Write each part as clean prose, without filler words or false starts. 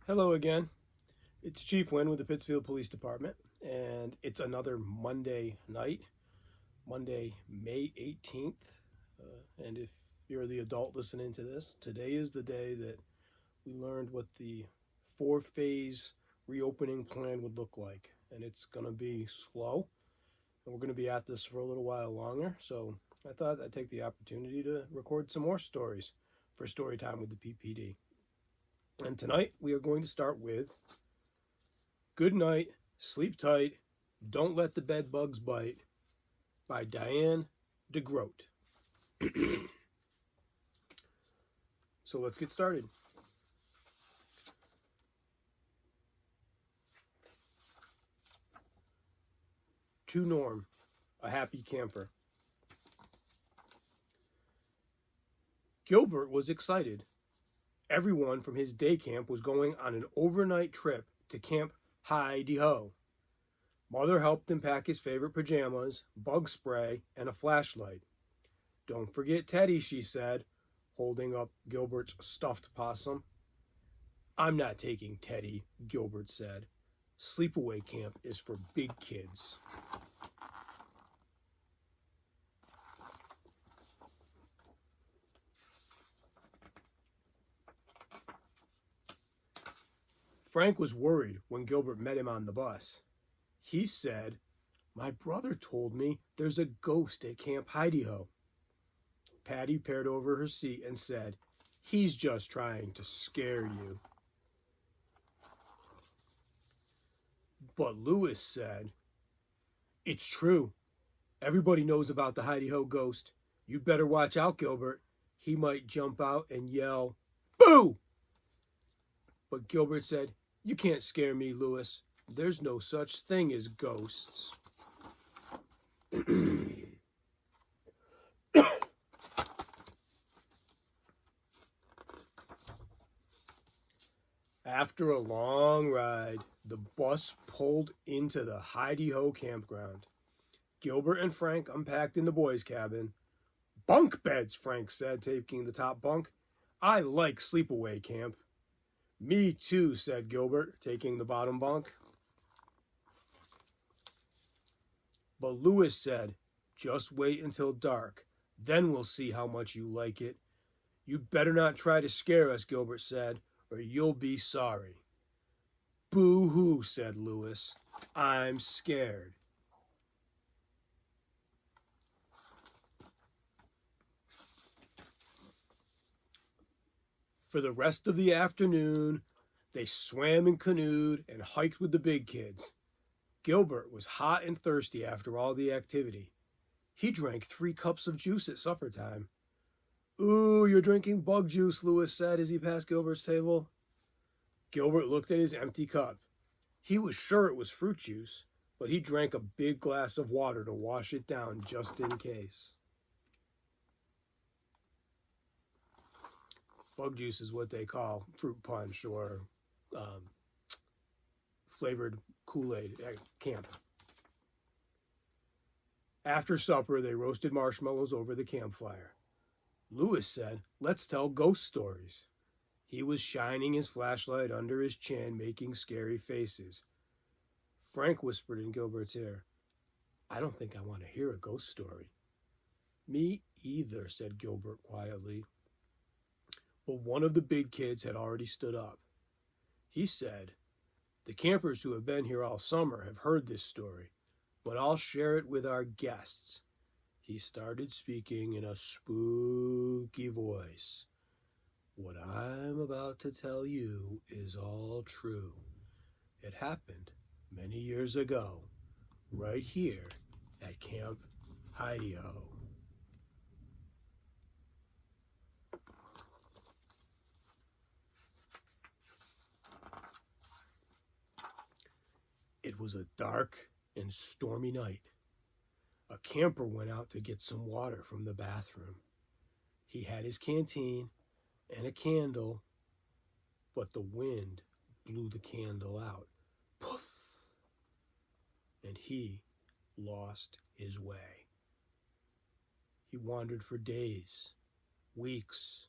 Hello again. It's Chief Wynn with the Pittsfield Police Department, and it's another Monday night, Monday, May 18th. And if you're the adult listening to this, today is the day that we learned what the four-phase reopening plan would look like. And it's going to be slow, and we're going to be at this for a little while longer. So I thought I'd take the opportunity to record some more stories for story time with the PPD. And tonight we are going to start with Good Night, Sleep Tight, Don't Let the Bedbugs Bite by Diane deGroat. So let's get started. To Norm, a happy camper. Gilbert was excited. Everyone from his day camp was going on an overnight trip to Camp Hi-de-Ho. Mother helped him pack his favorite pajamas, bug spray, and a flashlight. Don't forget Teddy, she said, holding up Gilbert's stuffed possum. I'm not taking Teddy, Gilbert said. Sleepaway camp is for big kids. Frank was worried when Gilbert met him on the bus. He said, My brother told me there's a ghost at Camp Hi-de-Ho. Patty peered over her seat and said, He's just trying to scare you. But Lewis said, It's true. Everybody knows about the Hi-de-Ho ghost. You'd better watch out, Gilbert. He might jump out and yell, Boo! But Gilbert said, You can't scare me, Lewis. There's no such thing as ghosts. After a long ride, the bus pulled into the Hi-de-Ho campground. Gilbert and Frank unpacked in the boys' cabin. Bunk beds, Frank said, taking the top bunk. I like sleepaway camp. Me too, said Gilbert, taking the bottom bunk. But Lewis said, Just wait until dark. Then we'll see how much you like it. You'd better not try to scare us, Gilbert said, or you'll be sorry. Boo-hoo, said Lewis. I'm scared. For the rest of the afternoon, they swam and canoed and hiked with the big kids. Gilbert was hot and thirsty after all the activity. He drank 3 cups of juice at supper time. Ooh, you're drinking bug juice, Lewis said as he passed Gilbert's table. Gilbert looked at his empty cup. He was sure it was fruit juice, but he drank a big glass of water to wash it down just in case. Bug juice is what they call fruit punch or flavored Kool-Aid at camp. After supper, they roasted marshmallows over the campfire. Lewis said, Let's tell ghost stories. He was shining his flashlight under his chin, making scary faces. Frank whispered in Gilbert's ear, I don't think I want to hear a ghost story. Me either, said Gilbert quietly. But one of the big kids had already stood up. He said, The campers who have been here all summer have heard this story, but I'll share it with our guests. He started speaking in a spooky voice. What I'm about to tell you is all true. It happened many years ago, right here at Camp Hi-de-Ho. It was a dark and stormy night. A camper went out to get some water from the bathroom. He had his canteen and a candle, but the wind blew the candle out. Poof! And he lost his way. He wandered for days, weeks,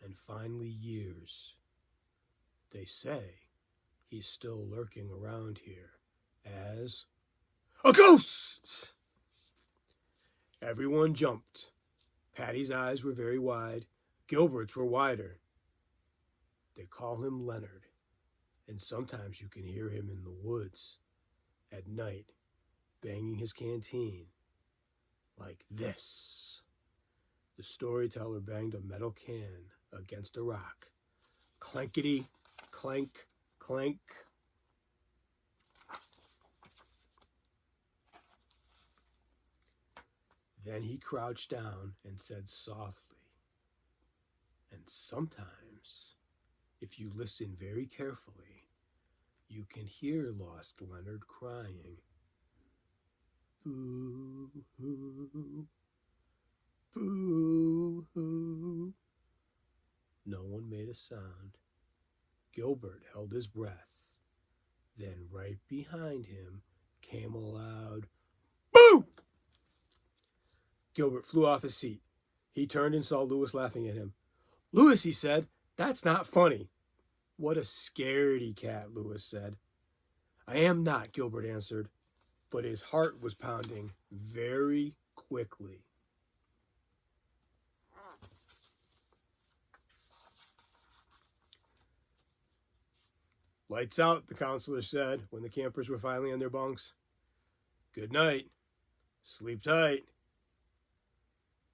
and finally years. They say He's still lurking around here as a ghost! Everyone jumped. Patty's eyes were very wide. Gilbert's were wider. They call him Leonard, and sometimes you can hear him in the woods at night, banging his canteen like this. The storyteller banged a metal can against a rock. Clankety, clank, clank. Then he crouched down and said softly, and sometimes, if you listen very carefully, you can hear lost Leonard crying. Boo-hoo, boo-hoo. No one made a sound. Gilbert held his breath. Then right behind him came a loud boo! Gilbert flew off his seat. He turned and saw Louis laughing at him. "Louis," he said, "that's not funny." "What a scaredy cat," Louis said. "I am not," Gilbert answered, but his heart was pounding very quickly. "Lights out," the counselor said when the campers were finally on their bunks. "Good night. Sleep tight."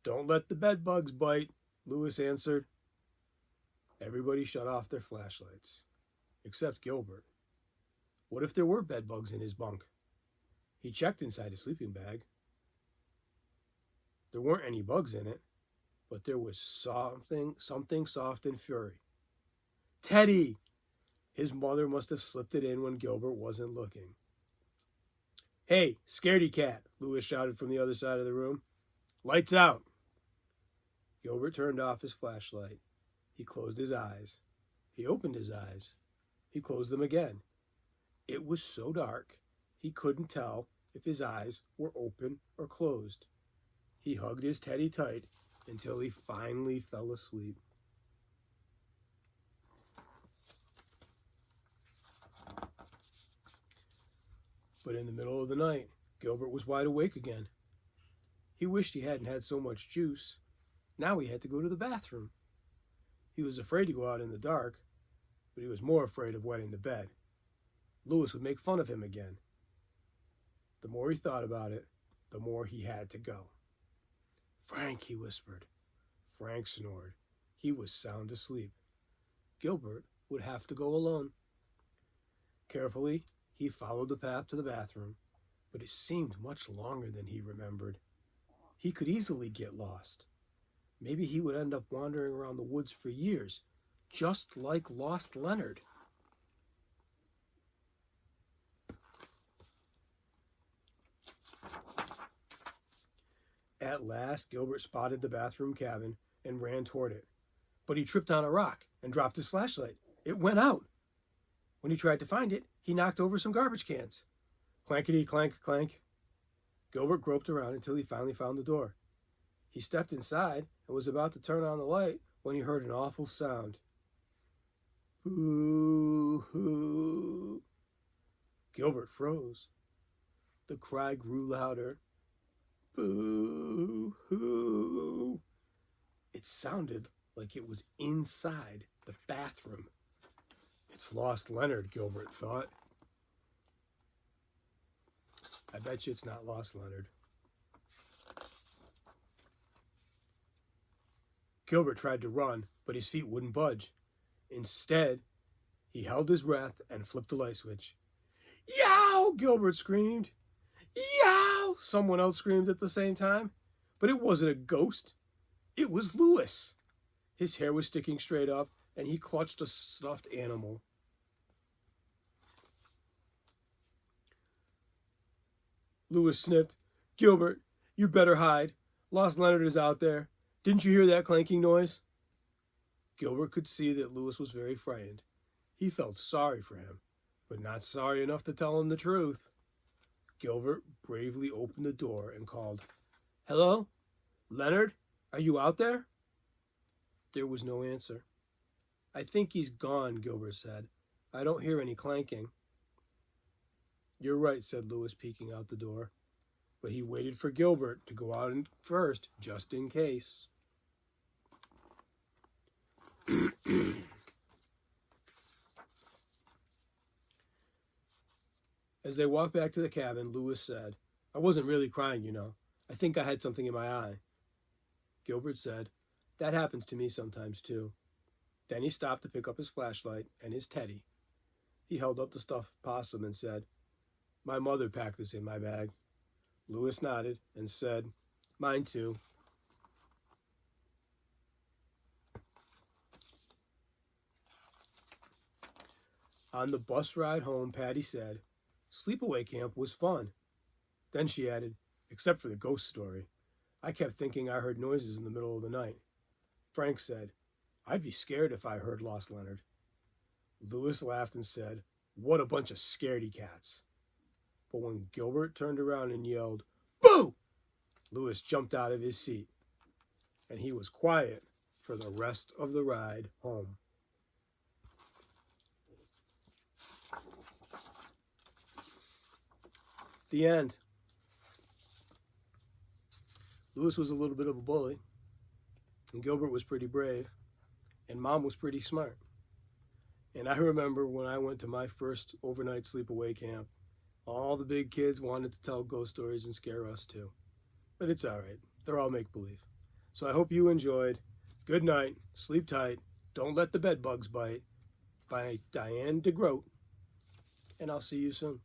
"Don't let the bedbugs bite," Louis answered. Everybody shut off their flashlights, except Gilbert. What if there were bedbugs in his bunk? He checked inside his sleeping bag. There weren't any bugs in it, but there was something soft and furry. Teddy! His mother must have slipped it in when Gilbert wasn't looking. "Hey, scaredy cat," Louis shouted from the other side of the room. "Lights out." Gilbert turned off his flashlight. He closed his eyes. He opened his eyes. He closed them again. It was so dark, he couldn't tell if his eyes were open or closed. He hugged his Teddy tight until he finally fell asleep. But in the middle of the night, Gilbert was wide awake again. He wished he hadn't had so much juice. Now he had to go to the bathroom. He was afraid to go out in the dark, but he was more afraid of wetting the bed. Louis would make fun of him again. The more he thought about it, the more he had to go. "Frank," he whispered. Frank snored. He was sound asleep. Gilbert would have to go alone. Carefully, he followed the path to the bathroom, but it seemed much longer than he remembered. He could easily get lost. Maybe he would end up wandering around the woods for years, just like lost Leonard. At last, Gilbert spotted the bathroom cabin and ran toward it. But he tripped on a rock and dropped his flashlight. It went out. When he tried to find it, he knocked over some garbage cans. Clankety, clank, clank. Gilbert groped around until he finally found the door. He stepped inside and was about to turn on the light when he heard an awful sound. Boo-hoo. Gilbert froze. The cry grew louder. Boo-hoo. It sounded like it was inside the bathroom. "It's lost Leonard," Gilbert thought. I bet you it's not lost Leonard. Gilbert tried to run, but his feet wouldn't budge. Instead, he held his breath and flipped the light switch. "Yow!" Gilbert screamed. "Yow!" Someone else screamed at the same time. But it wasn't a ghost. It was Louis. His hair was sticking straight up, and he clutched a stuffed animal. Louis sniffed. "Gilbert, you better hide. Lost Leonard is out there. Didn't you hear that clanking noise?" Gilbert could see that Louis was very frightened. He felt sorry for him, but not sorry enough to tell him the truth. Gilbert bravely opened the door and called, "Hello? Leonard, are you out there?" There was no answer. "I think he's gone," Gilbert said. I don't hear any clanking. You're right, said Louis, peeking out the door. But he waited for Gilbert to go out first, just in case. As they walked back to the cabin, Louis said, I wasn't really crying, you know. I think I had something in my eye. Gilbert said, that happens to me sometimes, too. Then he stopped to pick up his flashlight and his teddy. He held up the stuffed possum and said, my mother packed this in my bag. Louis nodded and said, mine too. On the bus ride home, Patty said, sleepaway camp was fun. Then she added, except for the ghost story. I kept thinking I heard noises in the middle of the night. Frank said, I'd be scared if I heard Lost Leonard. Louis laughed and said, what a bunch of scaredy cats. But when Gilbert turned around and yelled, boo! Louis jumped out of his seat, and he was quiet for the rest of the ride home. The end. Louis was a little bit of a bully, and Gilbert was pretty brave, and Mom was pretty smart. And I remember when I went to my first overnight sleepaway camp, all the big kids wanted to tell ghost stories and scare us too. But it's all right. They're all make-believe. So I hope you enjoyed Good Night, Sleep Tight, Don't Let the Bedbugs Bite by Diane deGroat. And I'll see you soon.